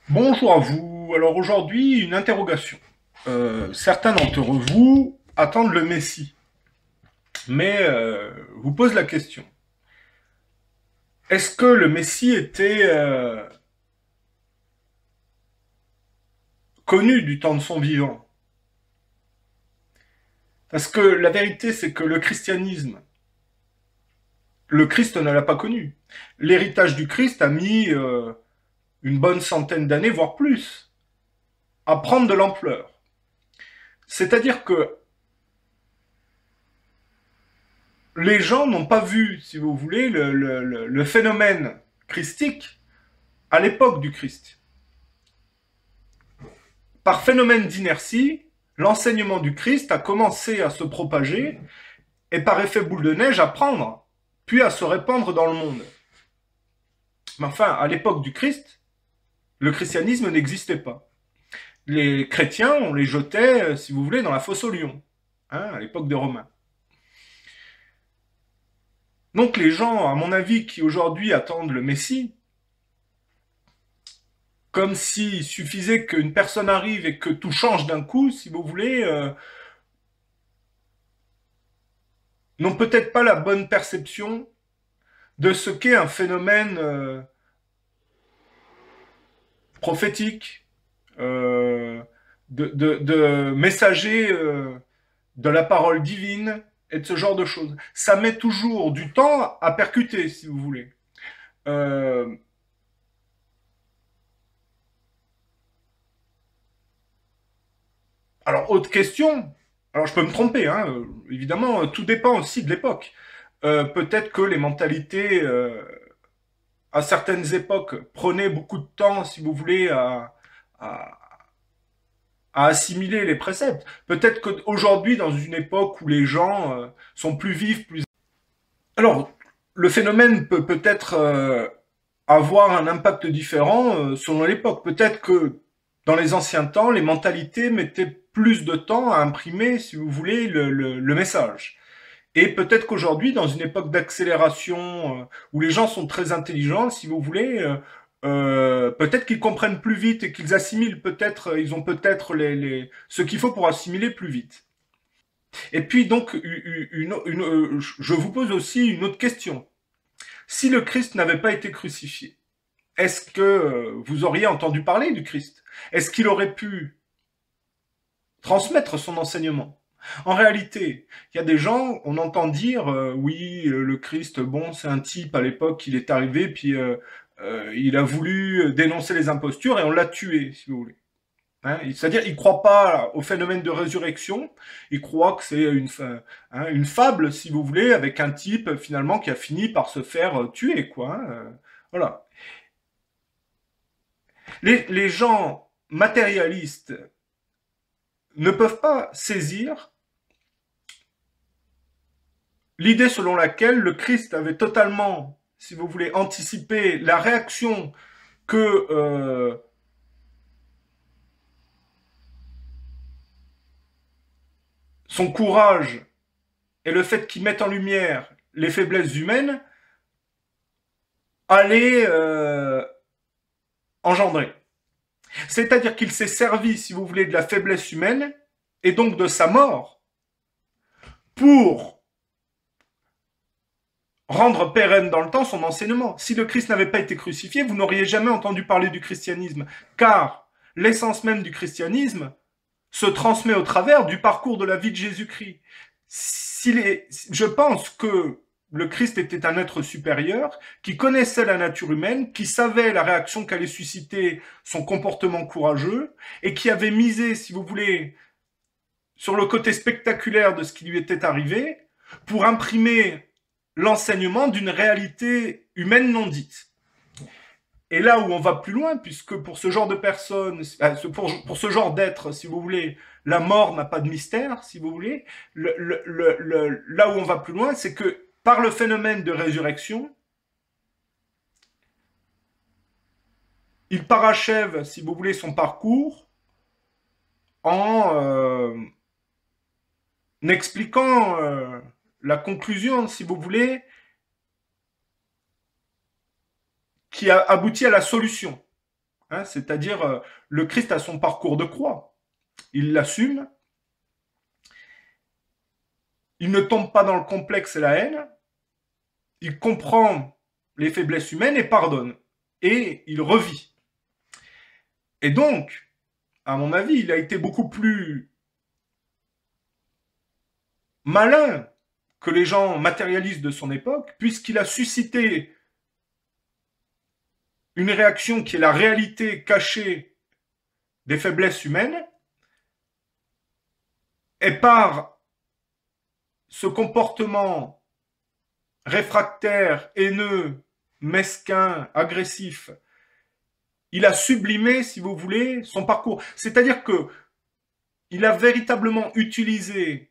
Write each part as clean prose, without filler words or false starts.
Bonjour à vous. Alors aujourd'hui, une interrogation. Certains d'entre vous attendent le Messie, mais vous pose la question. Est-ce que le Messie était connu du temps de son vivant? Parce que la vérité, c'est que le christianisme, le Christ ne l'a pas connu. L'héritage du Christ a mis une bonne centaine d'années, voire plus, à prendre de l'ampleur. C'est-à-dire que les gens n'ont pas vu, si vous voulez, le phénomène christique à l'époque du Christ. Par phénomène d'inertie, l'enseignement du Christ a commencé à se propager et par effet boule de neige à prendre, puis à se répandre dans le monde. Mais enfin, à l'époque du Christ, le christianisme n'existait pas. Les chrétiens, on les jetait, si vous voulez, dans la fosse aux lions, à l'époque des Romains. Donc les gens, à mon avis, qui aujourd'hui attendent le Messie, comme s'il suffisait qu'une personne arrive et que tout change d'un coup, si vous voulez, n'ont peut-être pas la bonne perception de ce qu'est un phénomène prophétique, euh, de messager de la parole divine et de ce genre de choses. Ça met toujours du temps à percuter, si vous voulez. Euh, alors, autre question. Alors, je peux me tromper, hein, évidemment, tout dépend aussi de l'époque. Peut-être que les mentalités, à certaines époques, prenaient beaucoup de temps, si vous voulez, à, à assimiler les préceptes. Peut-être qu'aujourd'hui, dans une époque où les gens sont plus vifs, plus... Alors, le phénomène peut peut-être avoir un impact différent selon l'époque. Peut-être que dans les anciens temps, les mentalités mettaient plus de temps à imprimer, si vous voulez, le message. Et peut-être qu'aujourd'hui, dans une époque d'accélération où les gens sont très intelligents, si vous voulez, peut-être qu'ils comprennent plus vite et qu'ils assimilent peut-être, ils ont peut-être ce qu'il faut pour assimiler plus vite. Et puis donc, je vous pose aussi une autre question. Si le Christ n'avait pas été crucifié, est-ce que vous auriez entendu parler du Christ? Est-ce qu'il aurait pu transmettre son enseignement? En réalité, il y a des gens, on entend dire, oui, le Christ, bon, c'est un type, à l'époque, il est arrivé, puis il a voulu dénoncer les impostures et on l'a tué, si vous voulez. Hein, c'est-à-dire, il ne croit pas au phénomène de résurrection, il croit que c'est une fable, si vous voulez, avec un type, finalement, qui a fini par se faire tuer, quoi. Voilà. Les gens matérialistes ne peuvent pas saisir l'idée selon laquelle le Christ avait totalement, si vous voulez, anticipé la réaction que son courage et le fait qu'il mette en lumière les faiblesses humaines allaient engendrer. C'est-à-dire qu'il s'est servi, si vous voulez, de la faiblesse humaine et donc de sa mort pour rendre pérenne dans le temps son enseignement. Si le Christ n'avait pas été crucifié, vous n'auriez jamais entendu parler du christianisme, car l'essence même du christianisme se transmet au travers du parcours de la vie de Jésus-Christ. Je pense que le Christ était un être supérieur, qui connaissait la nature humaine, qui savait la réaction qu'allait susciter son comportement courageux, et qui avait misé, si vous voulez, sur le côté spectaculaire de ce qui lui était arrivé, pour imprimer l'enseignement d'une réalité humaine non dite. Et là où on va plus loin, puisque pour ce genre de personnes, pour ce genre d'être, si vous voulez, la mort n'a pas de mystère, si vous voulez, là où on va plus loin, c'est que par le phénomène de résurrection, il parachève, si vous voulez, son parcours en expliquant la conclusion, si vous voulez, qui a abouti à la solution. hein, c'est-à-dire le Christ a son parcours de croix, il l'assume, il ne tombe pas dans le complexe et la haine, il comprend les faiblesses humaines et pardonne, et il revit. Et donc, à mon avis, il a été beaucoup plus malin que les gens matérialistes de son époque, puisqu'il a suscité une réaction qui est la réalité cachée des faiblesses humaines, et par ce comportement réfractaire, haineux, mesquin, agressif, il a sublimé, si vous voulez, son parcours. C'est-à-dire que il a véritablement utilisé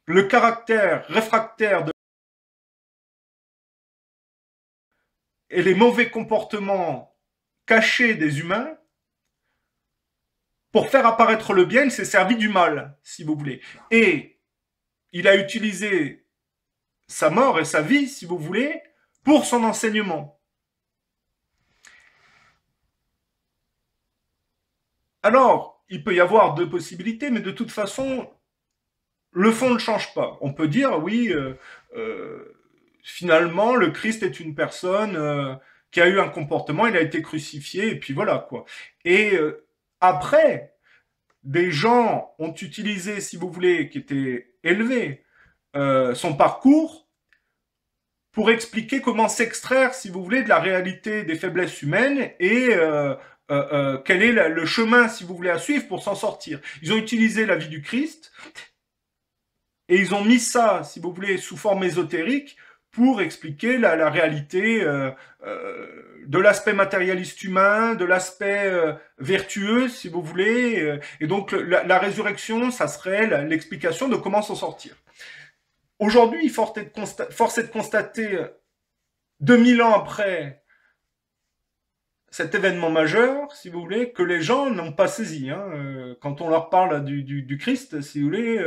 le caractère réfractaire et les mauvais comportements cachés des humains pour faire apparaître le bien. Il s'est servi du mal, si vous voulez. Et il a utilisé sa mort et sa vie, si vous voulez, pour son enseignement. Alors, il peut y avoir deux possibilités, mais de toute façon, le fond ne change pas. On peut dire, oui, finalement, le Christ est une personne qui a eu un comportement, il a été crucifié, et puis voilà, quoi. Et après, des gens ont utilisé, si vous voulez, qui étaient élevés, son parcours pour expliquer comment s'extraire, si vous voulez, de la réalité des faiblesses humaines et quel est le chemin, si vous voulez, à suivre pour s'en sortir. Ils ont utilisé la vie du Christ et ils ont mis ça, si vous voulez, sous forme ésotérique pour expliquer la réalité de l'aspect matérialiste humain, de l'aspect vertueux, si vous voulez. Et donc, la résurrection, ça serait l'explication de comment s'en sortir. Aujourd'hui, force est de constater, 2000 ans après cet événement majeur, si vous voulez, que les gens n'ont pas saisi. Hein. Quand on leur parle du Christ, si vous voulez,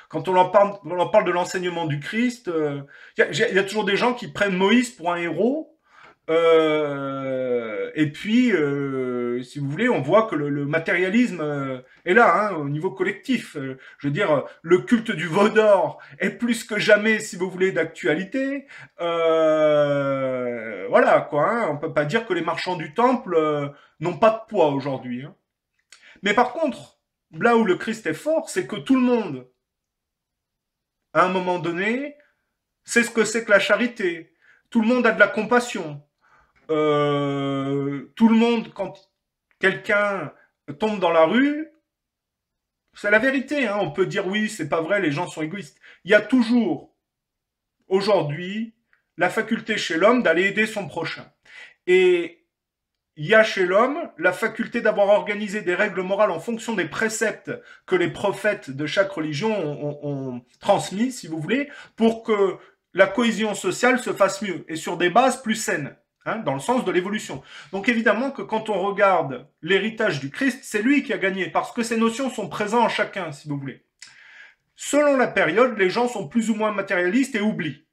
quand on leur parle de l'enseignement du Christ, il y a toujours des gens qui prennent Moïse pour un héros. Et puis, si vous voulez, on voit que le matérialisme est là, hein, au niveau collectif. Je veux dire, le culte du veau d'or est plus que jamais, si vous voulez, d'actualité. Voilà, quoi. Hein, on peut pas dire que les marchands du temple n'ont pas de poids aujourd'hui. Hein. Mais par contre, là où le Christ est fort, c'est que tout le monde, à un moment donné, sait ce que c'est que la charité. Tout le monde a de la compassion. Tout le monde, quand quelqu'un tombe dans la rue, c'est la vérité. Hein. On peut dire oui, c'est pas vrai, les gens sont égoïstes. Il y a toujours, aujourd'hui, la faculté chez l'homme d'aller aider son prochain. Et il y a chez l'homme la faculté d'avoir organisé des règles morales en fonction des préceptes que les prophètes de chaque religion ont transmis, si vous voulez, pour que la cohésion sociale se fasse mieux et sur des bases plus saines. Hein, dans le sens de l'évolution. Donc évidemment que quand on regarde l'héritage du Christ, c'est lui qui a gagné, parce que ces notions sont présentes en chacun, si vous voulez. Selon la période, les gens sont plus ou moins matérialistes et oublient.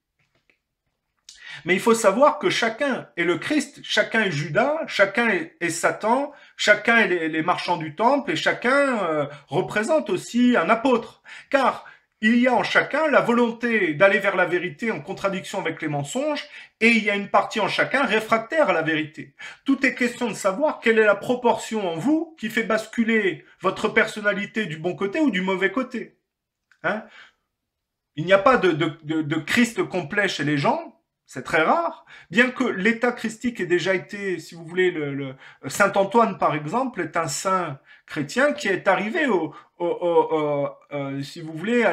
Mais il faut savoir que chacun est le Christ, chacun est Judas, chacun est Satan, chacun est les marchands du temple, et chacun représente aussi un apôtre. Car il y a en chacun la volonté d'aller vers la vérité en contradiction avec les mensonges, et il y a une partie en chacun réfractaire à la vérité. Tout est question de savoir quelle est la proportion en vous qui fait basculer votre personnalité du bon côté ou du mauvais côté. Hein? Il n'y a pas de Christ complet chez les gens, c'est très rare, bien que l'état christique ait déjà été, si vous voulez, Saint Antoine par exemple, est un saint chrétien qui est arrivé si vous voulez,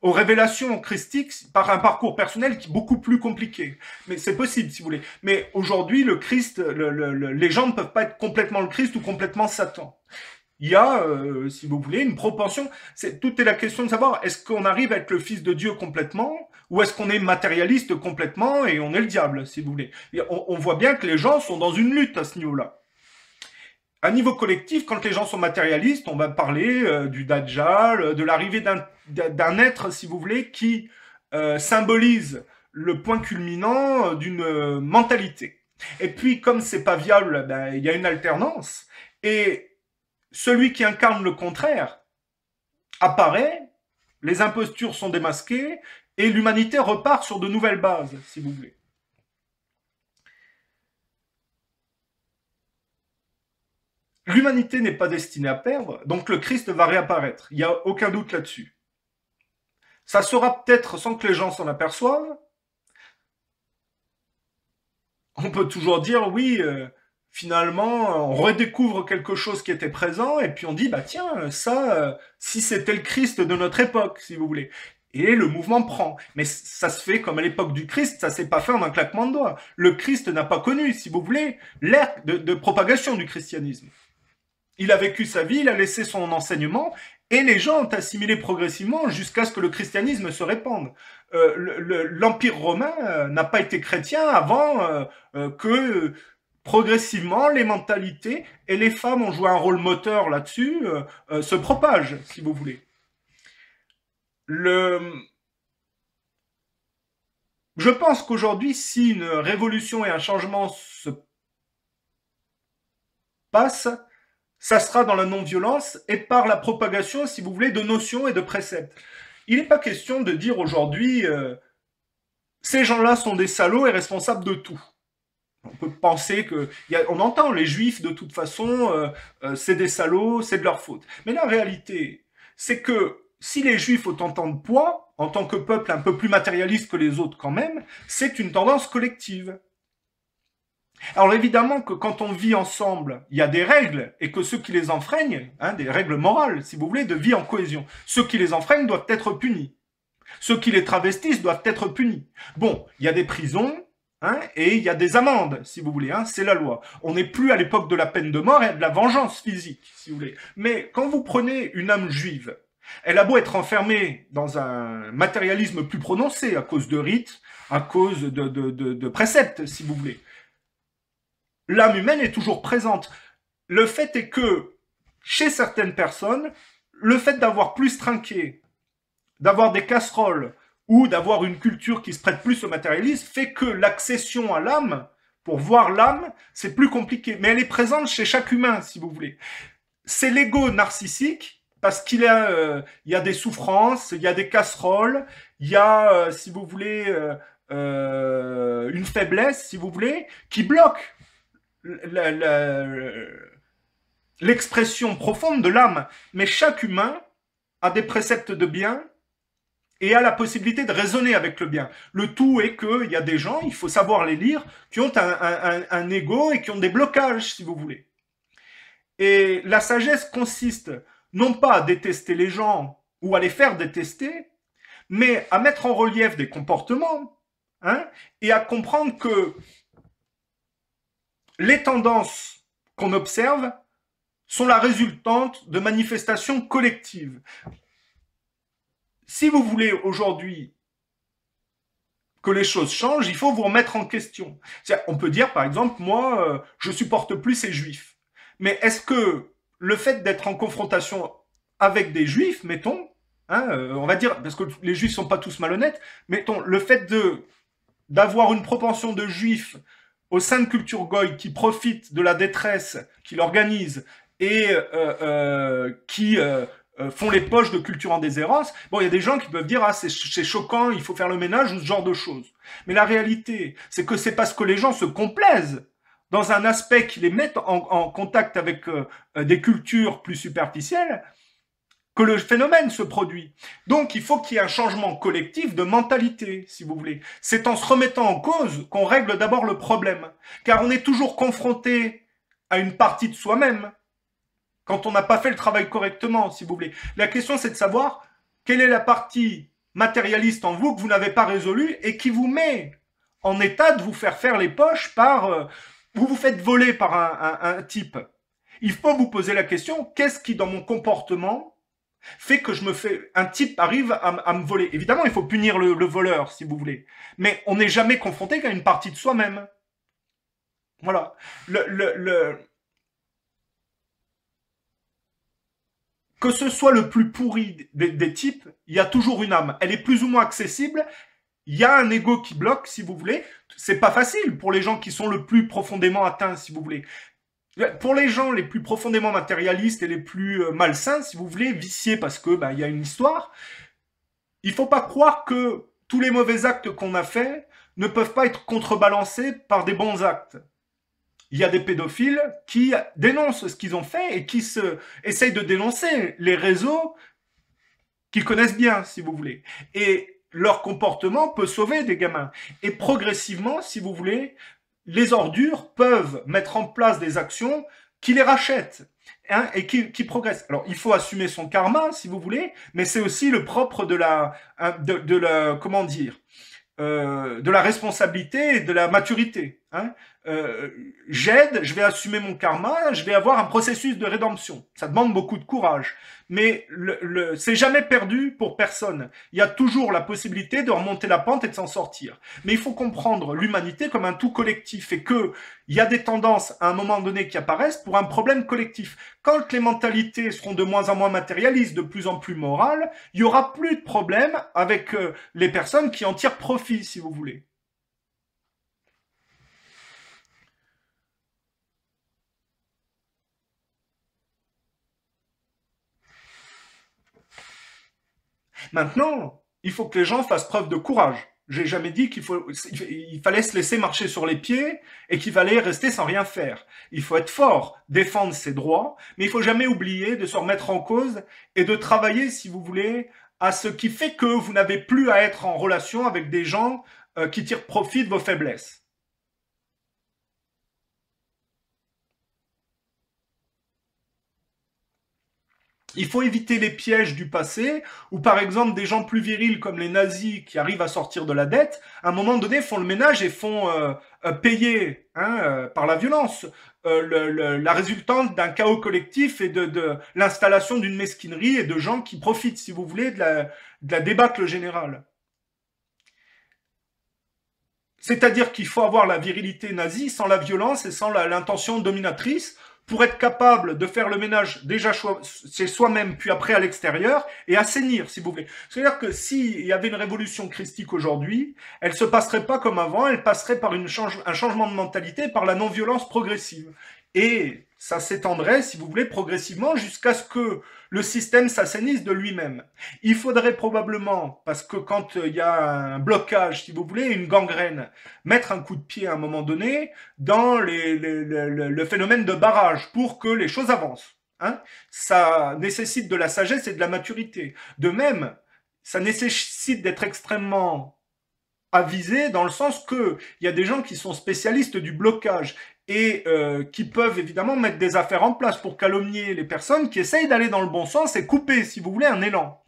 aux révélations christiques par un parcours personnel qui est beaucoup plus compliqué. Mais c'est possible, si vous voulez. Mais aujourd'hui, le Christ, les gens ne peuvent pas être complètement le Christ ou complètement Satan. Il y a, si vous voulez, une propension. Tout est la question de savoir, est-ce qu'on arrive à être le Fils de Dieu complètement, ou est-ce qu'on est matérialiste complètement et on est le diable, si vous voulez. Et on voit bien que les gens sont dans une lutte à ce niveau-là. À niveau collectif, quand les gens sont matérialistes, on va parler du Dajjal, de l'arrivée d'un être, si vous voulez, qui symbolise le point culminant d'une mentalité. Et puis, comme c'est pas viable, ben, il y a une alternance. Et celui qui incarne le contraire apparaît, les impostures sont démasquées, et l'humanité repart sur de nouvelles bases, si vous voulez. L'humanité n'est pas destinée à perdre, donc le Christ va réapparaître. Il n'y a aucun doute là-dessus. Ça sera peut-être sans que les gens s'en aperçoivent. On peut toujours dire, oui, finalement, on redécouvre quelque chose qui était présent, et puis on dit, bah tiens, ça, si c'était le Christ de notre époque, si vous voulez. Et le mouvement prend. Mais ça se fait comme à l'époque du Christ, ça s'est pas fait en un claquement de doigts. Le Christ n'a pas connu, si vous voulez, l'ère de propagation du christianisme. Il a vécu sa vie, il a laissé son enseignement, et les gens ont assimilé progressivement jusqu'à ce que le christianisme se répande. L'Empire romain n'a pas été chrétien avant que progressivement les mentalités, et les femmes ont joué un rôle moteur là-dessus, se propagent, si vous voulez. Je pense qu'aujourd'hui, si une révolution et un changement se passent, ça sera dans la non-violence et par la propagation, si vous voulez, de notions et de préceptes. Il n'est pas question de dire aujourd'hui, ces gens-là sont des salauds et responsables de tout. On peut penser que... on entend les juifs, de toute façon, c'est des salauds, c'est de leur faute. Mais la réalité, c'est que si les juifs ont autant de poids, en tant que peuple un peu plus matérialiste que les autres quand même, c'est une tendance collective. Alors évidemment que quand on vit ensemble, il y a des règles, et que ceux qui les enfreignent, hein, des règles morales, si vous voulez, de vie en cohésion, ceux qui les enfreignent doivent être punis. Ceux qui les travestissent doivent être punis. Bon, il y a des prisons, hein, et il y a des amendes, si vous voulez, hein, c'est la loi. On n'est plus à l'époque de la peine de mort et de la vengeance physique, si vous voulez. Mais quand vous prenez une âme juive, elle a beau être enfermée dans un matérialisme plus prononcé, à cause de rites, à cause de préceptes, si vous voulez. L'âme humaine est toujours présente. Le fait est que, chez certaines personnes, le fait d'avoir plus trinqué, d'avoir des casseroles, ou d'avoir une culture qui se prête plus au matérialisme, fait que l'accession à l'âme, pour voir l'âme, c'est plus compliqué. Mais elle est présente chez chaque humain, si vous voulez. C'est l'ego narcissique, parce qu'il y a des souffrances, il y a des casseroles, il y a, si vous voulez, une faiblesse, si vous voulez, qui bloque l'expression profonde de l'âme. Mais chaque humain a des préceptes de bien et a la possibilité de raisonner avec le bien. Le tout est qu'il y a des gens, il faut savoir les lire, qui ont un ego et qui ont des blocages, si vous voulez. Et la sagesse consiste non pas à détester les gens ou à les faire détester, mais à mettre en relief des comportements, hein, et à comprendre que les tendances qu'on observe sont la résultante de manifestations collectives. Si vous voulez aujourd'hui que les choses changent, il faut vous remettre en question. On peut dire, par exemple, moi, je supporte plus ces juifs. Mais est-ce que le fait d'être en confrontation avec des juifs, mettons, hein, on va dire, parce que les juifs sont pas tous malhonnêtes, mettons, le fait d'avoir une propension de juifs au sein de culture goy qui profitent de la détresse qu'il organise et qui font les poches de culture en déshérence, bon, il y a des gens qui peuvent dire « Ah, c'est choquant, il faut faire le ménage » ou ce genre de choses. Mais la réalité, c'est que c'est parce que les gens se complaisent dans un aspect qui les met en contact avec des cultures plus superficielles que le phénomène se produit. Donc, il faut qu'il y ait un changement collectif de mentalité, si vous voulez. C'est en se remettant en cause qu'on règle d'abord le problème. Car on est toujours confronté à une partie de soi-même quand on n'a pas fait le travail correctement, si vous voulez. La question, c'est de savoir quelle est la partie matérialiste en vous que vous n'avez pas résolue et qui vous met en état de vous faire les poches par... vous vous faites voler par un type. Il faut vous poser la question, qu'est-ce qui, dans mon comportement, fait que un type arrive à me voler. Évidemment, il faut punir le voleur, si vous voulez. Mais on n'est jamais confronté qu'à une partie de soi-même. Voilà. Que ce soit le plus pourri des types, il y a toujours une âme. Elle est plus ou moins accessible, il y a un ego qui bloque, si vous voulez. C'est pas facile pour les gens qui sont le plus profondément atteints, si vous voulez. Pour les gens les plus profondément matérialistes et les plus malsains, si vous voulez, viciés parce que il y a une histoire, il faut pas croire que tous les mauvais actes qu'on a faits ne peuvent pas être contrebalancés par des bons actes. Il y a des pédophiles qui dénoncent ce qu'ils ont fait et qui essayent de dénoncer les réseaux qu'ils connaissent bien, si vous voulez. Et leur comportement peut sauver des gamins. Et progressivement, si vous voulez, les ordures peuvent mettre en place des actions qui les rachètent, hein, et qui progressent. Alors, il faut assumer son karma, si vous voulez, mais c'est aussi le propre de la comment dire, de la responsabilité et de la maturité. Hein. J'aide, je vais assumer mon karma, je vais avoir un processus de rédemption. Ça demande beaucoup de courage, mais c'est jamais perdu pour personne. Il y a toujours la possibilité de remonter la pente et de s'en sortir. Mais il faut comprendre l'humanité comme un tout collectif et que il y a des tendances à un moment donné qui apparaissent pour un problème collectif. Quand les mentalités seront de moins en moins matérialistes, de plus en plus morales, il y aura plus de problème avec les personnes qui en tirent profit, si vous voulez. Maintenant, il faut que les gens fassent preuve de courage. J'ai jamais dit il fallait se laisser marcher sur les pieds et qu'il fallait rester sans rien faire. Il faut être fort, défendre ses droits, mais il faut jamais oublier de se remettre en cause et de travailler, si vous voulez, à ce qui fait que vous n'avez plus à être en relation avec des gens qui tirent profit de vos faiblesses. Il faut éviter les pièges du passé, où par exemple des gens plus virils comme les nazis qui arrivent à sortir de la dette, à un moment donné font le ménage et font payer, hein, par la violence la résultante d'un chaos collectif et de l'installation d'une mesquinerie et de gens qui profitent, si vous voulez, de la débâcle générale. C'est-à-dire qu'il faut avoir la virilité nazie sans la violence et sans l'intention dominatrice pour être capable de faire le ménage déjà chez soi-même, puis après à l'extérieur, et assainir, si vous voulez. C'est-à-dire que s'il y avait une révolution christique aujourd'hui, elle se passerait pas comme avant, elle passerait par un changement de mentalité, par la non-violence progressive. Et ça s'étendrait, si vous voulez, progressivement jusqu'à ce que le système s'assainisse de lui-même. Il faudrait probablement, parce que quand il y a un blocage, si vous voulez, une gangrène, mettre un coup de pied à un moment donné dans le phénomène de barrage pour que les choses avancent. Hein. Ça nécessite de la sagesse et de la maturité. De même, ça nécessite d'être extrêmement avisé dans le sens que il y a des gens qui sont spécialistes du blocage et qui peuvent évidemment mettre des affaires en place pour calomnier les personnes qui essayent d'aller dans le bon sens et couper, si vous voulez, un élan.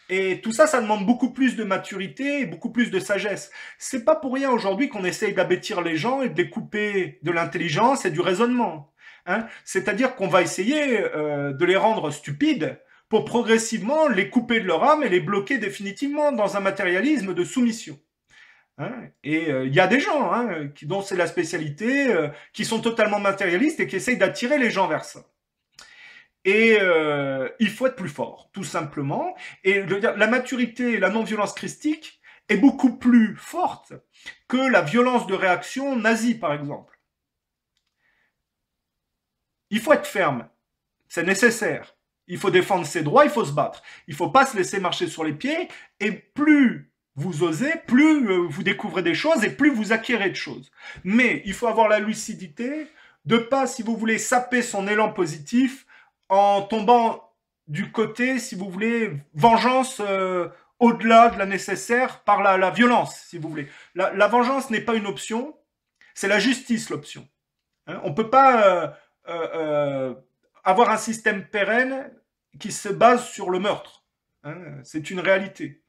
Et tout ça, ça demande beaucoup plus de maturité et beaucoup plus de sagesse. C'est pas pour rien aujourd'hui qu'on essaye d'abêtir les gens et de les couper de l'intelligence et du raisonnement. Hein. C'est-à-dire qu'on va essayer de les rendre stupides pour progressivement les couper de leur âme et les bloquer définitivement dans un matérialisme de soumission. Hein. Et il y a des gens dont c'est la spécialité, qui sont totalement matérialistes et qui essayent d'attirer les gens vers ça. Et il faut être plus fort, tout simplement. Et la maturité et la non-violence christique est beaucoup plus forte que la violence de réaction nazie, par exemple. Il faut être ferme, c'est nécessaire. Il faut défendre ses droits, il faut se battre. Il ne faut pas se laisser marcher sur les pieds. Et plus vous osez, plus vous découvrez des choses et plus vous acquérez de choses. Mais il faut avoir la lucidité de pas, si vous voulez, saper son élan positif en tombant du côté, si vous voulez, vengeance au-delà de la nécessaire par la violence, si vous voulez. La vengeance n'est pas une option, c'est la justice l'option. Hein. On ne peut pas avoir un système pérenne qui se base sur le meurtre. Hein. C'est une réalité.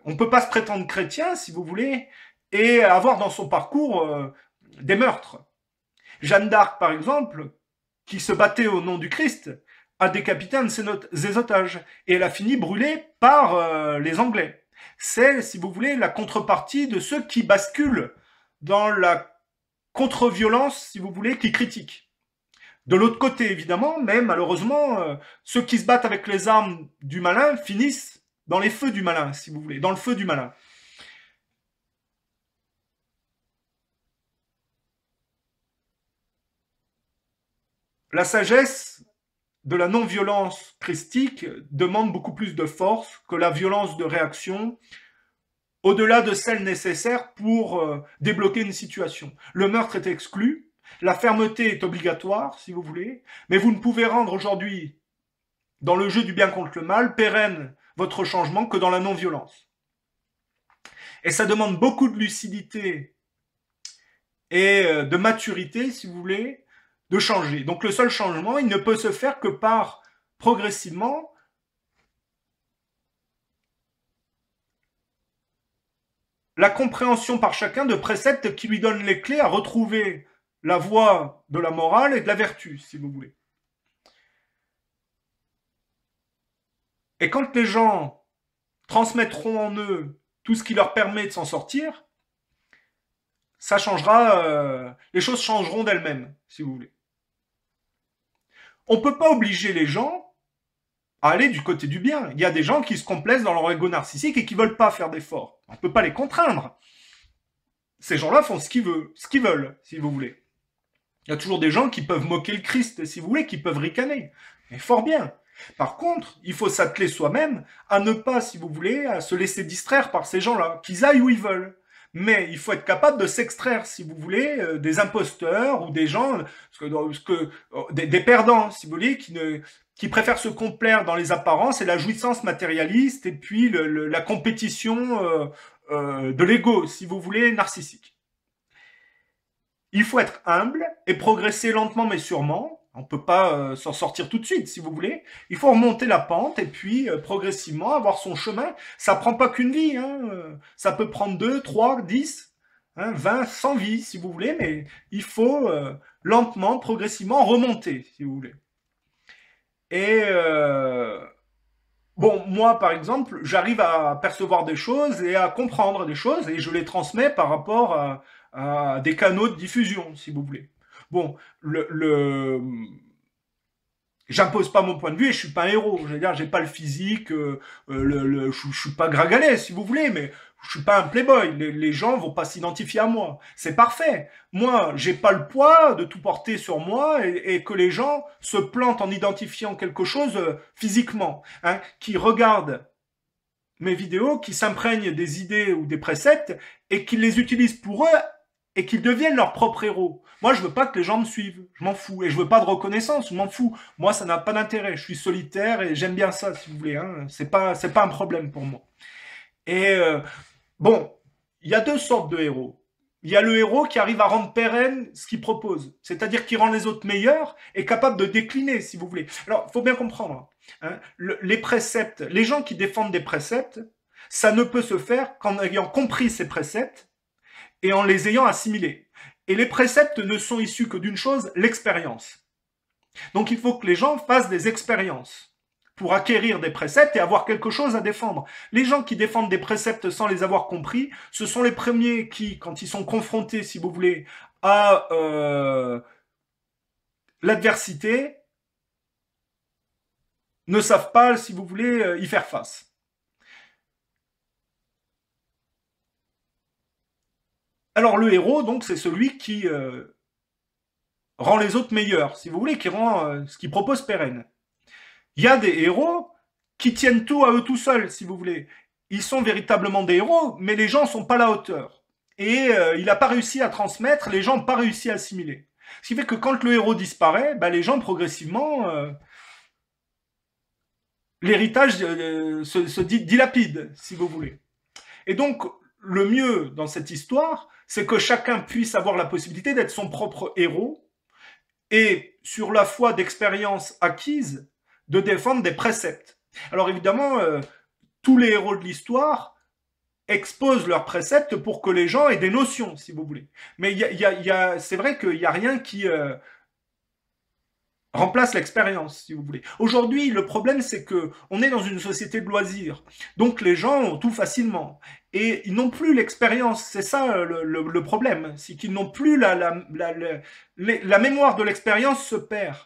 On ne peut pas se prétendre chrétien, si vous voulez, et avoir dans son parcours des meurtres. Jeanne d'Arc, par exemple, qui se battait au nom du Christ, a décapité un de ses otages, et elle a fini brûlée par les Anglais. C'est, si vous voulez, la contrepartie de ceux qui basculent dans la contre-violence, si vous voulez, qui critiquent. De l'autre côté, évidemment, mais malheureusement, ceux qui se battent avec les armes du malin finissent dans les feux du malin, si vous voulez, dans le feu du malin. La sagesse de la non-violence christique demande beaucoup plus de force que la violence de réaction, au-delà de celle nécessaire pour débloquer une situation. Le meurtre est exclu, la fermeté est obligatoire, si vous voulez, mais vous ne pouvez rendre aujourd'hui, dans le jeu du bien contre le mal, pérenne votre changement que dans la non-violence. Et ça demande beaucoup de lucidité et de maturité, si vous voulez, de changer. Donc le seul changement, il ne peut se faire que par, progressivement, la compréhension par chacun de préceptes qui lui donnent les clés à retrouver la voie de la morale et de la vertu, si vous voulez. Et quand les gens transmettront en eux tout ce qui leur permet de s'en sortir, ça changera, les choses changeront d'elles-mêmes, si vous voulez. On ne peut pas obliger les gens à aller du côté du bien. Il y a des gens qui se complaisent dans leur ego narcissique et qui ne veulent pas faire d'efforts. On ne peut pas les contraindre. Ces gens-là font ce qu'ils veulent, si vous voulez. Il y a toujours des gens qui peuvent moquer le Christ, si vous voulez, qui peuvent ricaner. Mais fort bien. Par contre, il faut s'atteler soi-même à ne pas, si vous voulez, à se laisser distraire par ces gens-là, qu'ils aillent où ils veulent. Mais il faut être capable de s'extraire, si vous voulez, des imposteurs ou des gens, des perdants, si vous voulez, qui préfèrent se complaire dans les apparences et la jouissance matérialiste et puis la compétition de l'ego, si vous voulez, narcissique. Il faut être humble et progresser lentement mais sûrement. On ne peut pas s'en sortir tout de suite, si vous voulez. Il faut remonter la pente et puis progressivement avoir son chemin. Ça ne prend pas qu'une vie. Hein. Ça peut prendre 2, 3, 10, 20, 100 vies, si vous voulez. Mais il faut lentement, progressivement remonter, si vous voulez. Et bon, moi, par exemple, j'arrive à percevoir des choses et à comprendre des choses et je les transmets par rapport à des canaux de diffusion, si vous voulez. Bon, j'impose pas mon point de vue et je suis pas un héros. Je veux dire, j'ai pas le physique, je suis pas Gragalet, si vous voulez, mais je suis pas un playboy. Les gens vont pas s'identifier à moi. C'est parfait. Moi, j'ai pas le poids de tout porter sur moi et que les gens se plantent en identifiant quelque chose physiquement, hein, qui regardent mes vidéos, qui s'imprègnent des idées ou des préceptes et qui les utilisent pour eux et qu'ils deviennent leurs propres héros. Moi, je veux pas que les gens me suivent. Je m'en fous. Et je veux pas de reconnaissance. Je m'en fous. Moi, ça n'a pas d'intérêt. Je suis solitaire et j'aime bien ça, si vous voulez. Hein. C'est pas un problème pour moi. Et bon, il y a deux sortes de héros. Il y a le héros qui arrive à rendre pérenne ce qu'il propose, c'est-à-dire qui rend les autres meilleurs et capable de décliner, si vous voulez. Alors, il faut bien comprendre, hein, les préceptes, les gens qui défendent des préceptes, ça ne peut se faire qu'en ayant compris ces préceptes et en les ayant assimilés. Et les préceptes ne sont issus que d'une chose, l'expérience. Donc il faut que les gens fassent des expériences pour acquérir des préceptes et avoir quelque chose à défendre. Les gens qui défendent des préceptes sans les avoir compris, ce sont les premiers qui, quand ils sont confrontés, si vous voulez, à l'adversité, ne savent pas, si vous voulez, y faire face. Alors le héros, donc, c'est celui qui rend les autres meilleurs, si vous voulez, qui rend ce qu'il propose pérenne. Il y a des héros qui tiennent tout à eux tout seuls, si vous voulez. Ils sont véritablement des héros, mais les gens ne sont pas à la hauteur. Et il n'a pas réussi à transmettre, les gens n'ont pas réussi à assimiler. Ce qui fait que quand le héros disparaît, bah, les gens progressivement, l'héritage se dilapide, si vous voulez. Et donc, le mieux dans cette histoire, c'est que chacun puisse avoir la possibilité d'être son propre héros et, sur la foi d'expérience acquise, de défendre des préceptes. Alors évidemment, tous les héros de l'histoire exposent leurs préceptes pour que les gens aient des notions, si vous voulez. Mais c'est vrai qu'il n'y a rien qui remplace l'expérience, si vous voulez. Aujourd'hui, le problème, c'est que on est dans une société de loisirs. Donc les gens ont tout facilement. Et ils n'ont plus l'expérience. C'est ça le problème. C'est qu'ils n'ont plus la mémoire de l'expérience se perd.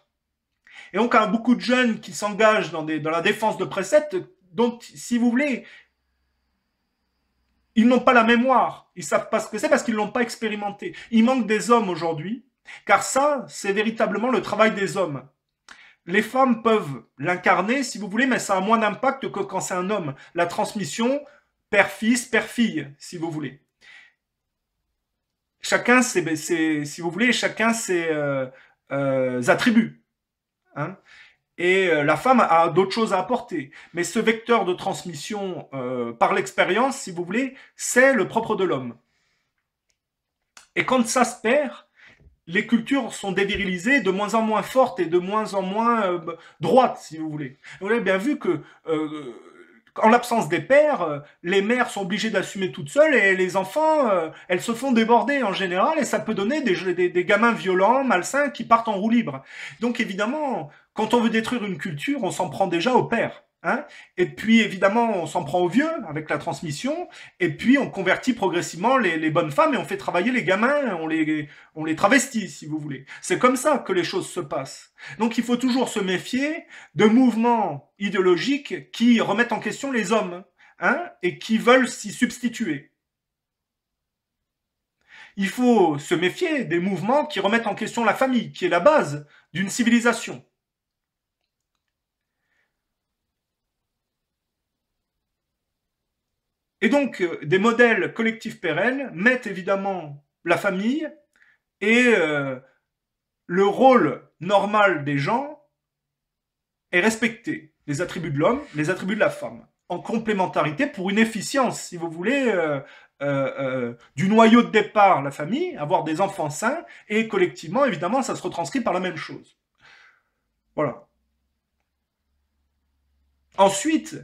Et donc, il y a beaucoup de jeunes qui s'engagent dans la défense de préceptes, dont, si vous voulez, ils n'ont pas la mémoire. Ils savent pas ce que c'est parce qu'ils l'ont pas expérimenté. Il manque des hommes aujourd'hui Car ça, c'est véritablement le travail des hommes. Les femmes peuvent l'incarner, si vous voulez, mais ça a moins d'impact que quand c'est un homme. La transmission, père-fils, père-fille, si vous voulez. Chacun, si vous voulez, chacun ses attributs. Hein. Et la femme a d'autres choses à apporter. Mais ce vecteur de transmission par l'expérience, si vous voulez, c'est le propre de l'homme. Et quand ça se perd, les cultures sont dévirilisées, de moins en moins fortes et de moins en moins droites, si vous voulez. Vous avez bien vu que, en l'absence des pères, les mères sont obligées d'assumer toutes seules et les enfants, elles se font déborder en général et ça peut donner des gamins violents, malsains, qui partent en roue libre. Donc évidemment, quand on veut détruire une culture, on s'en prend déjà aux pères. Hein, et puis évidemment on s'en prend aux vieux avec la transmission, et puis on convertit progressivement les bonnes femmes et on fait travailler les gamins, on les travestit si vous voulez. C'est comme ça que les choses se passent. Donc il faut toujours se méfier de mouvements idéologiques qui remettent en question les hommes, hein, et qui veulent s'y substituer. Il faut se méfier des mouvements qui remettent en question la famille, qui est la base d'une civilisation. Et donc, des modèles collectifs pérennes mettent évidemment la famille et le rôle normal des gens est respecté. Les attributs de l'homme, les attributs de la femme. En complémentarité pour une efficience, si vous voulez, du noyau de départ, la famille, avoir des enfants sains, et collectivement, évidemment, ça se retranscrit par la même chose. Voilà. Ensuite,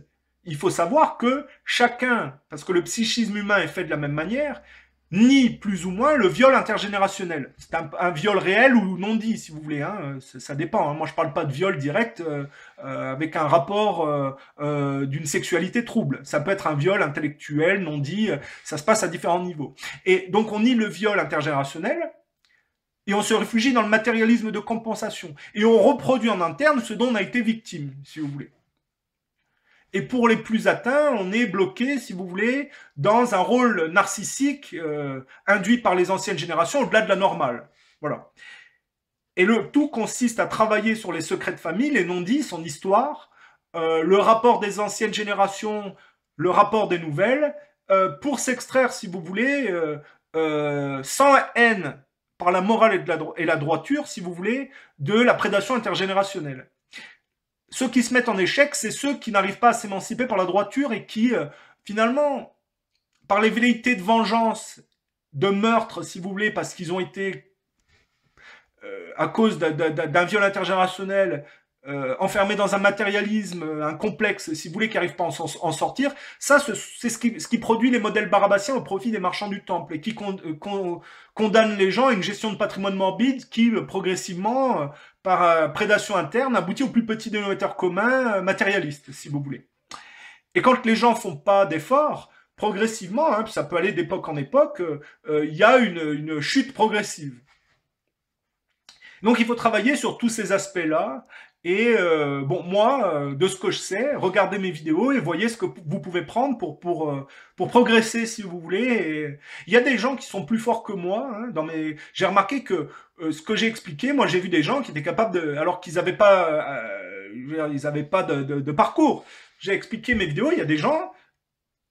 il faut savoir que chacun, parce que le psychisme humain est fait de la même manière, nie plus ou moins le viol intergénérationnel. C'est un viol réel ou non dit, si vous voulez. Hein, ça dépend. Hein. Moi, je ne parle pas de viol direct avec un rapport d'une sexualité trouble. Ça peut être un viol intellectuel, non dit. Ça se passe à différents niveaux. Et donc, on nie le viol intergénérationnel et on se réfugie dans le matérialisme de compensation. Et on reproduit en interne ce dont on a été victime, si vous voulez. Et pour les plus atteints, on est bloqué, si vous voulez, dans un rôle narcissique induit par les anciennes générations au-delà de la normale. Voilà. Et le tout consiste à travailler sur les secrets de famille, les non-dits, son histoire, le rapport des anciennes générations, le rapport des nouvelles, pour s'extraire, si vous voulez, sans haine par la morale et la droiture, si vous voulez, de la prédation intergénérationnelle. Ceux qui se mettent en échec, c'est ceux qui n'arrivent pas à s'émanciper par la droiture et qui, finalement, par les velléités de vengeance, de meurtre, si vous voulez, parce qu'ils ont été, à cause d'un viol intergénérationnel, enfermés dans un matérialisme, un complexe, si vous voulez, qui n'arrivent pas à en sortir, ça, c'est ce qui produit les modèles barabassiens au profit des marchands du temple et qui condamne les gens à une gestion de patrimoine morbide qui, progressivement, par prédation interne, aboutit au plus petit dénominateur commun matérialiste, si vous voulez. Et quand les gens font pas d'efforts, progressivement, hein, puis ça peut aller d'époque en époque, il y a une chute progressive. Donc il faut travailler sur tous ces aspects-là. Et bon, moi, de ce que je sais, regardez mes vidéos et voyez ce que vous pouvez prendre pour progresser, si vous voulez. Et il y a des gens qui sont plus forts que moi. Hein, j'ai remarqué que ce que j'ai expliqué, moi j'ai vu des gens qui étaient capables de... Alors qu'ils n'avaient pas, de parcours. J'ai expliqué mes vidéos, il y a des gens...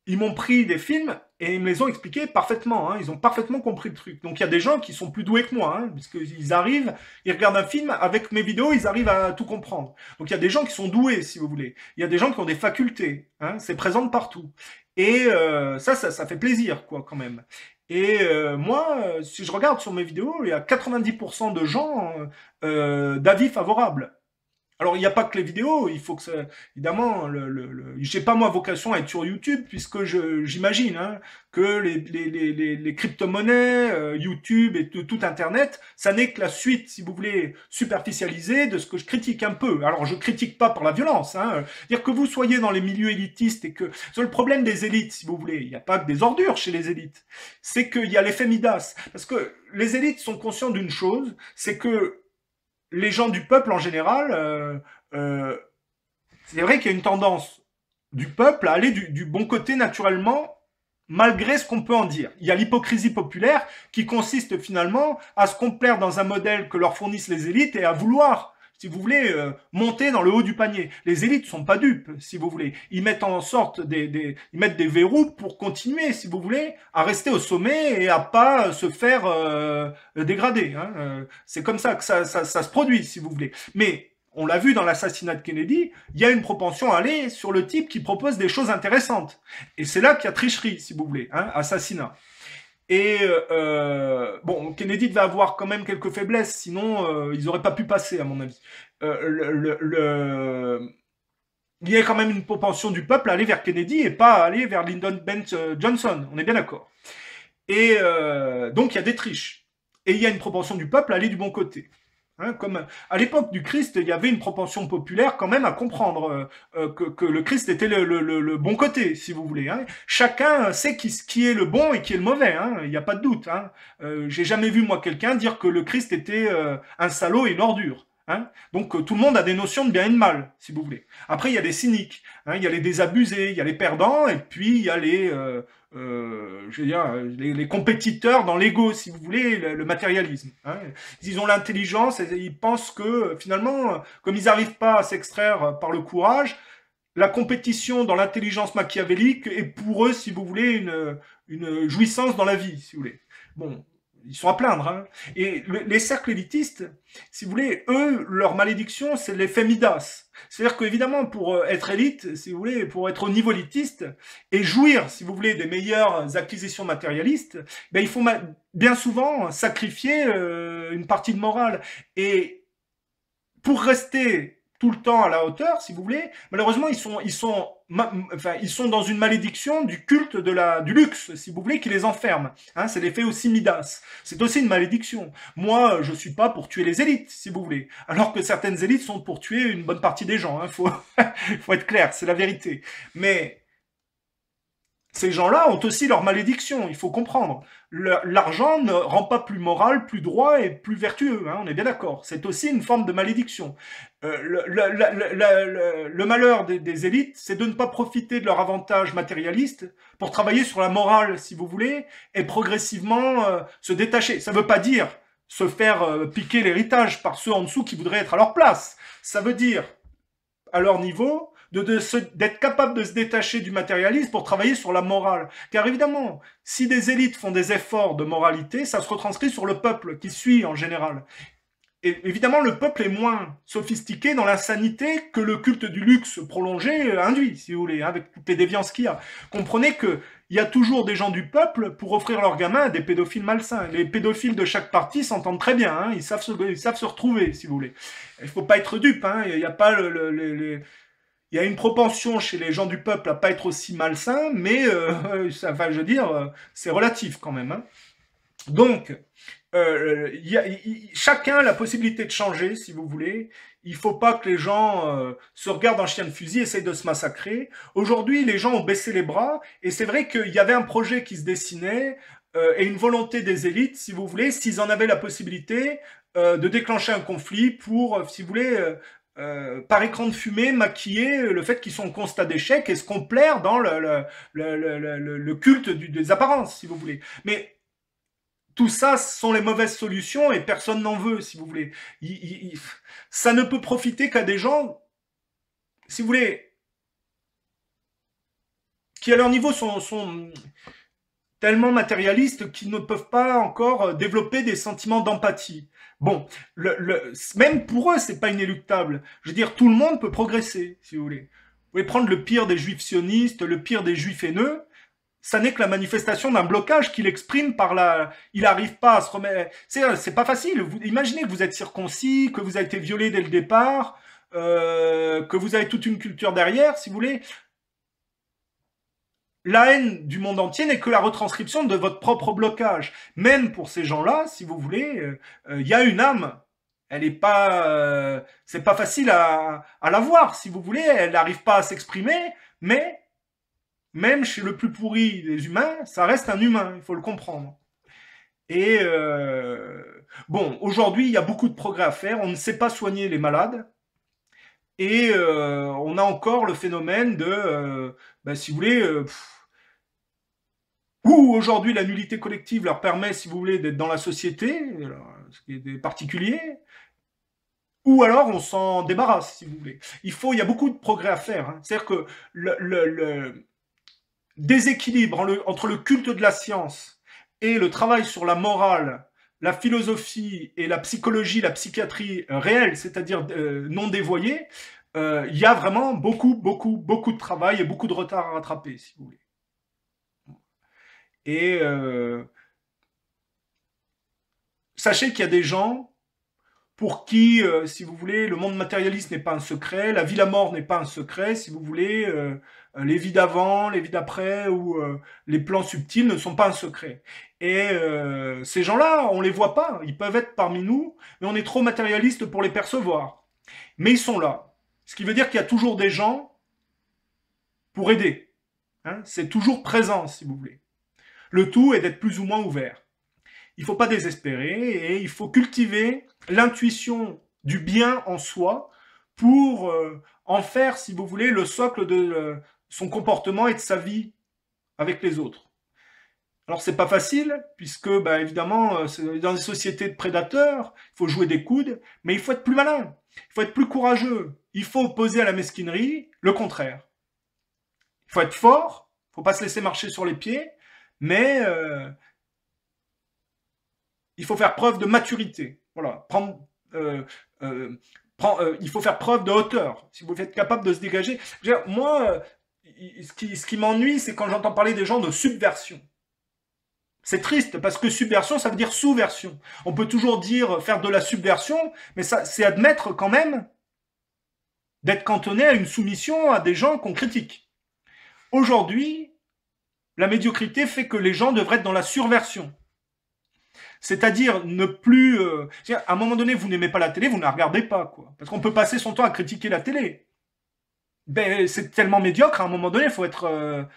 Ils m'ont pris des films et ils me les ont expliqués parfaitement. Hein. Ils ont parfaitement compris le truc. Donc il y a des gens qui sont plus doués que moi, hein, puisqu'ils arrivent, ils regardent un film, avec mes vidéos, ils arrivent à tout comprendre. Donc il y a des gens qui sont doués, si vous voulez. Il y a des gens qui ont des facultés. Hein, c'est présent de partout. Et ça fait plaisir, quoi, quand même. Et moi, si je regarde sur mes vidéos, il y a 90% de gens d'avis favorables. Alors, il n'y a pas que les vidéos, il faut que ça... Évidemment, j'ai pas, moi, vocation à être sur YouTube, puisque j'imagine hein, que les crypto-monnaies, YouTube et tout Internet, ça n'est que la suite, si vous voulez, superficialisée de ce que je critique un peu. Alors, je critique pas par la violence. Hein. Dire que vous soyez dans les milieux élitistes et que... C'est le problème des élites, si vous voulez. Il n'y a pas que des ordures chez les élites. C'est qu'il y a l'effet Midas. Parce que les élites sont conscients d'une chose, c'est que les gens du peuple en général, c'est vrai qu'il y a une tendance du peuple à aller du bon côté naturellement malgré ce qu'on peut en dire. Il y a l'hypocrisie populaire qui consiste finalement à se complaire dans un modèle que leur fournissent les élites et à vouloir, si vous voulez, monter dans le haut du panier. Les élites sont pas dupes, si vous voulez. Ils mettent en sorte ils mettent des verrous pour continuer, si vous voulez, à rester au sommet et à pas se faire dégrader. Hein. C'est comme ça que ça se produit, si vous voulez. Mais on l'a vu dans l'assassinat de Kennedy, il y a une propension à aller sur le type qui propose des choses intéressantes. Et c'est là qu'il y a tricherie, si vous voulez, hein, assassinat. Et bon, Kennedy devait avoir quand même quelques faiblesses, sinon ils n'auraient pas pu passer, à mon avis. Il y a quand même une propension du peuple à aller vers Kennedy et pas à aller vers Lyndon B. Johnson, on est bien d'accord. Et donc il y a des triches. Et il y a une propension du peuple à aller du bon côté. Hein, comme à l'époque du Christ, il y avait une propension populaire quand même à comprendre que le Christ était le bon côté, si vous voulez. Hein. Chacun sait qui est le bon et qui est le mauvais, hein. Il n'y a pas de doute. Hein. J'ai jamais vu moi quelqu'un dire que le Christ était un salaud et une ordure. Hein. Donc tout le monde a des notions de bien et de mal, si vous voulez. Après, il y a des cyniques, hein, il y a les désabusés, il y a les perdants, et puis il y a je veux dire, les compétiteurs dans l'ego, si vous voulez, le matérialisme. Hein. Ils ont l'intelligence et ils pensent que finalement, comme ils n'arrivent pas à s'extraire par le courage, la compétition dans l'intelligence machiavélique est pour eux, si vous voulez, une jouissance dans la vie, si vous voulez. Bon, ils sont à plaindre. Hein. Et les cercles élitistes, si vous voulez, eux, leur malédiction, c'est l'effet Midas. C'est-à-dire qu'évidemment, pour être élite, si vous voulez, pour être au niveau élitiste et jouir, si vous voulez, des meilleures acquisitions matérialistes, ben, il faut bien souvent sacrifier une partie de morale. Et pour rester tout le temps à la hauteur, si vous voulez, malheureusement, ils sont dans une malédiction du culte du luxe, si vous voulez, qui les enferme. Hein, c'est l'effet aussi Midas. C'est aussi une malédiction. Moi, je suis pas pour tuer les élites, si vous voulez. Alors que certaines élites sont pour tuer une bonne partie des gens. Hein, faut être clair, c'est la vérité. Mais ces gens-là ont aussi leur malédiction, il faut comprendre. L'argent ne rend pas plus moral, plus droit et plus vertueux, hein, on est bien d'accord. C'est aussi une forme de malédiction. Le malheur des élites, c'est de ne pas profiter de leur avantage matérialiste pour travailler sur la morale, si vous voulez, et progressivement se détacher. Ça ne veut pas dire se faire piquer l'héritage par ceux en dessous qui voudraient être à leur place. Ça veut dire, à leur niveau, d'être capable de se détacher du matérialisme pour travailler sur la morale. Car évidemment, si des élites font des efforts de moralité, ça se retranscrit sur le peuple qui suit en général. Et évidemment, le peuple est moins sophistiqué dans l'insanité que le culte du luxe prolongé induit, si vous voulez, avec toutes les déviances qu'il y a. Comprenez qu'il y a toujours des gens du peuple pour offrir leurs gamins à des pédophiles malsains. Les pédophiles de chaque parti s'entendent très bien, hein, ils savent se retrouver, si vous voulez. Il ne faut pas être dupe, hein, il n'y a pas il y a une propension chez les gens du peuple à pas être aussi malsain, mais enfin, je veux dire, c'est relatif quand même. Hein. Donc, chacun a la possibilité de changer, si vous voulez. Il ne faut pas que les gens se regardent en chien de fusil, essayent de se massacrer. Aujourd'hui, les gens ont baissé les bras, et c'est vrai qu'il y avait un projet qui se dessinait, et une volonté des élites, si vous voulez, s'ils en avaient la possibilité, de déclencher un conflit pour, si vous voulez, par écran de fumée, maquiller le fait qu'ils sont en constat d'échec et se complaire dans le culte des apparences, si vous voulez. Mais tout ça sont les mauvaises solutions et personne n'en veut, si vous voulez. Ça ne peut profiter qu'à des gens, si vous voulez, qui à leur niveau sont tellement matérialistes qu'ils ne peuvent pas encore développer des sentiments d'empathie. Bon, même pour eux, c'est pas inéluctable. Je veux dire, tout le monde peut progresser, si vous voulez. Vous pouvez prendre le pire des juifs sionistes, le pire des juifs haineux, ça n'est que la manifestation d'un blocage qu'il exprime par il n'arrive pas à se remettre... C'est pas facile. Imaginez que vous êtes circoncis, que vous avez été violé dès le départ, que vous avez toute une culture derrière, si vous voulez. La haine du monde entier n'est que la retranscription de votre propre blocage. Même pour ces gens-là, si vous voulez, il y a une âme. Elle est pas, c'est pas facile à la voir, si vous voulez. Elle n'arrive pas à s'exprimer, mais même chez le plus pourri des humains, ça reste un humain. Il faut le comprendre. Et bon, aujourd'hui, il y a beaucoup de progrès à faire. On ne sait pas soigner les malades. Et on a encore le phénomène de, si vous voulez, Ou aujourd'hui, la nullité collective leur permet, si vous voulez, d'être dans la société, ce qui est des particuliers, ou alors on s'en débarrasse, si vous voulez. Il y a beaucoup de progrès à faire. Hein. C'est-à-dire que le déséquilibre entre le culte de la science et le travail sur la morale, la philosophie et la psychologie, la psychiatrie réelle, c'est-à-dire non dévoyée, il y a vraiment beaucoup de travail et beaucoup de retard à rattraper, si vous voulez. Et sachez qu'il y a des gens pour qui, si vous voulez, le monde matérialiste n'est pas un secret, la vie, la mort n'est pas un secret, si vous voulez, les vies d'avant, les vies d'après, ou les plans subtils ne sont pas un secret. Et ces gens-là, on les voit pas, ils peuvent être parmi nous, mais on est trop matérialiste pour les percevoir. Mais ils sont là. Ce qui veut dire qu'il y a toujours des gens pour aider. Hein, c'est toujours présent, si vous voulez. Le tout est d'être plus ou moins ouvert. Il ne faut pas désespérer et il faut cultiver l'intuition du bien en soi pour en faire, si vous voulez, le socle de son comportement et de sa vie avec les autres. Alors c'est pas facile, puisque bah, évidemment, dans des sociétés de prédateurs, il faut jouer des coudes, mais il faut être plus malin, il faut être plus courageux, il faut opposer à la mesquinerie le contraire. Il faut être fort, il ne faut pas se laisser marcher sur les pieds, mais il faut faire preuve de maturité. Voilà, il faut faire preuve de hauteur. Si vous êtes capable de se dégager. Moi, ce qui m'ennuie, c'est quand j'entends parler des gens de subversion. C'est triste parce que subversion, ça veut dire sous-version. On peut toujours dire faire de la subversion, mais ça, c'est admettre quand même d'être cantonné à une soumission à des gens qu'on critique. Aujourd'hui, la médiocrité fait que les gens devraient être dans la surversion. C'est-à-dire ne plus... à un moment donné, vous n'aimez pas la télé, vous ne la regardez pas, quoi. Parce qu'on peut passer son temps à critiquer la télé. Ben, c'est tellement médiocre, à un moment donné, faut être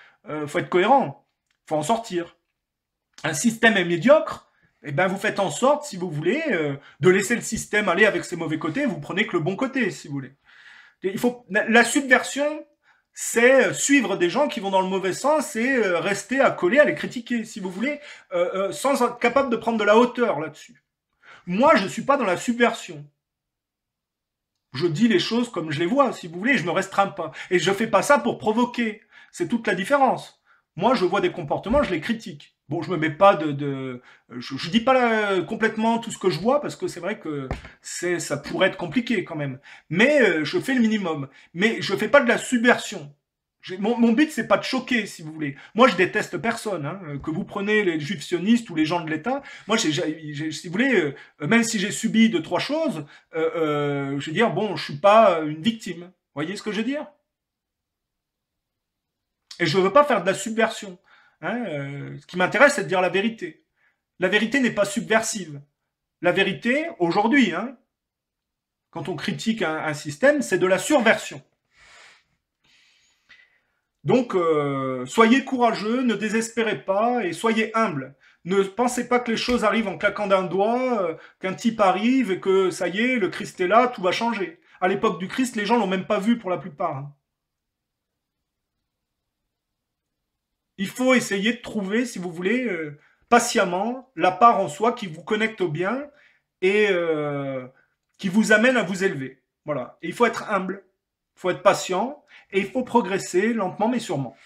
cohérent. Faut en sortir. Un système est médiocre, et ben vous faites en sorte, si vous voulez, de laisser le système aller avec ses mauvais côtés, vous prenez que le bon côté, si vous voulez. La subversion, c'est suivre des gens qui vont dans le mauvais sens et rester accolés à les critiquer, si vous voulez, sans être capable de prendre de la hauteur là-dessus. Moi, je ne suis pas dans la subversion. Je dis les choses comme je les vois, si vous voulez, je ne me restreins pas. Et je ne fais pas ça pour provoquer. C'est toute la différence. Moi, je vois des comportements, je les critique. Bon, je me mets pas je dis pas complètement tout ce que je vois parce que c'est vrai que ça pourrait être compliqué quand même. Mais je fais le minimum. Mais je fais pas de la subversion. Mon but c'est pas de choquer, si vous voulez. Moi, je déteste personne. Hein, que vous prenez les juifs sionistes ou les gens de l'État. Moi, si vous voulez, même si j'ai subi 2-3 choses, je veux dire, bon, je suis pas une victime. Vous voyez ce que je veux dire? Et je veux pas faire de la subversion. Hein, ce qui m'intéresse, c'est de dire la vérité. La vérité n'est pas subversive. La vérité, aujourd'hui, hein, quand on critique un système, c'est de la surversion. Donc, soyez courageux, ne désespérez pas et soyez humbles. Ne pensez pas que les choses arrivent en claquant d'un doigt, qu'un type arrive et que ça y est, le Christ est là, tout va changer. À l'époque du Christ, les gens l'ont même pas vu pour la plupart. Hein. Il faut essayer de trouver, si vous voulez, patiemment, la part en soi qui vous connecte au bien et qui vous amène à vous élever. Voilà. Et il faut être humble, il faut être patient et il faut progresser lentement mais sûrement.